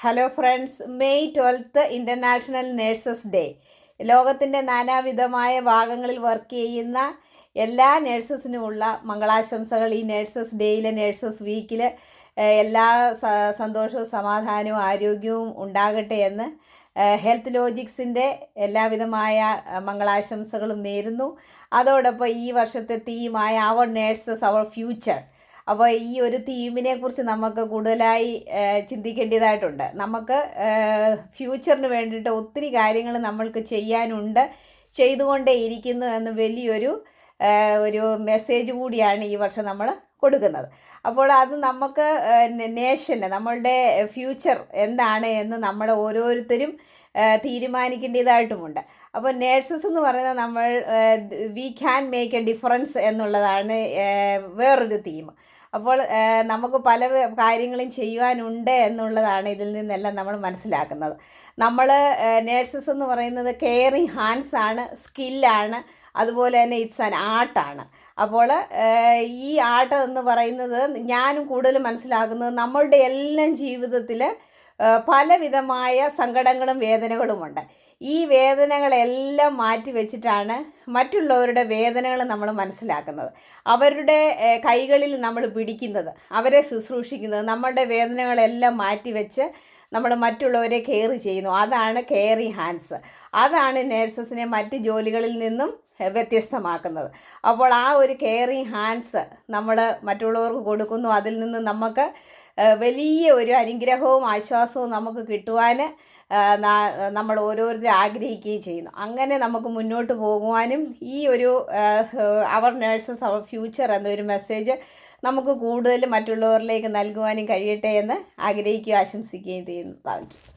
Hello friends, May 12 international nurses day. ലോകത്തിൻ്റെ നാനാവിധമായ ഭാഗങ്ങളിൽ work ചെയ്യുന്ന എല്ലാ നേഴ്സസിനുമുള്ള മംഗളാശംസകൾ. ഈ നേഴ്സസ് ഡേയിൽ, നേഴ്സസ് വീക്കിൽ എല്ലാ സന്തോഷവും സമാധാനവും ആരോഗ്യവും ഉണ്ടാകട്ടെ എന്ന് ഹെൽത്ത് ലോജിക്സിൻ്റെ എല്ലാവിധമായ മംഗളാശംസകളും നേരുന്നു. അതോടൊപ്പം ഈ വർഷത്തെ തീമായ അവർ നേഴ്സസ് അവർ ഫ്യൂച്ചർ. അപ്പോൾ ഈ ഒരു തീമിനെ കുറിച്ച് നമുക്ക് കൂടുതലായി ചിന്തിക്കേണ്ടതായിട്ടുണ്ട്. നമുക്ക് ഫ്യൂച്ചറിന് വേണ്ടിയിട്ട് ഒത്തിരി കാര്യങ്ങൾ നമ്മൾക്ക് ചെയ്യാനുണ്ട്, ചെയ്തുകൊണ്ടേ ഇരിക്കുന്നു എന്ന് വലിയൊരു മെസ്സേജ് കൂടിയാണ് ഈ വർഷം നമ്മൾ കൊടുക്കുന്നത്. അപ്പോൾ അത് നമുക്ക് നേഷന്, നമ്മളുടെ ഫ്യൂച്ചർ എന്താണ് എന്ന് നമ്മൾ ഓരോരുത്തരും തീരുമാനിക്കേണ്ടതായിട്ടുമുണ്ട്. അപ്പോൾ നേഴ്സസ് എന്ന് പറയുന്നത് നമ്മൾ we can make A difference എന്നുള്ളതാണ് വേറൊരു തീം. അപ്പോൾ നമുക്ക് പല കാര്യങ്ങളും ചെയ്യുവാനുണ്ട് എന്നുള്ളതാണ് ഇതിൽ നിന്നെല്ലാം നമ്മൾ മനസ്സിലാക്കുന്നത്. നമ്മൾ നേഴ്സസ് എന്ന് പറയുന്നത് കെയറിങ് ഹാൻഡ്സ് ആണ്, സ്കില്ലാണ്, അതുപോലെ തന്നെ ഇറ്റ്സ് ആൻ ആർട്ടാണ്. അപ്പോൾ ഈ ആർട്ട് എന്ന് പറയുന്നത് ഞാനും കൂടുതൽ മനസ്സിലാക്കുന്നത് നമ്മളുടെ എല്ലാം ജീവിതത്തിൽ പലവിധമായ സങ്കടങ്ങളും വേദനകളുമുണ്ട്. ഈ വേദനകളെല്ലാം മാറ്റി വെച്ചിട്ടാണ് മറ്റുള്ളവരുടെ വേദനകൾ നമ്മൾ മനസ്സിലാക്കുന്നത്, അവരുടെ കൈകളിൽ നമ്മൾ പിടിക്കുന്നത്, അവരെ ശുശ്രൂഷിക്കുന്നത്. നമ്മളുടെ വേദനകളെല്ലാം മാറ്റി വെച്ച് നമ്മൾ മറ്റുള്ളവരെ കെയർ ചെയ്യുന്നു. അതാണ് കെയറിങ് ഹാൻഡ്സ്. അതാണ് നേഴ്സസിനെ മറ്റ് ജോലികളിൽ നിന്നും വ്യത്യസ്തമാക്കുന്നത്. അപ്പോൾ ആ ഒരു കെയറിങ് ഹാൻഡ്സ് നമ്മൾ മറ്റുള്ളവർക്ക് കൊടുക്കുന്നു. അതിൽ നിന്ന് നമുക്ക് വലിയ ഒരു അനുഗ്രഹവും ആശ്വാസവും നമുക്ക് കിട്ടുവാൻ നമ്മൾ ഓരോരുത്തരും ആഗ്രഹിക്കുകയും ചെയ്യുന്നു. അങ്ങനെ നമുക്ക് മുന്നോട്ട് പോകുവാനും ഈ ഒരു അവർ നേഴ്സസ് അവർ ഫ്യൂച്ചർ എന്നൊരു മെസ്സേജ് നമുക്ക് കൂടുതൽ മറ്റുള്ളവരിലേക്ക് നൽകുവാനും കഴിയട്ടെ എന്ന് ആഗ്രഹിക്കുകയും ആശംസിക്കുകയും ചെയ്യുന്നു. Thank you.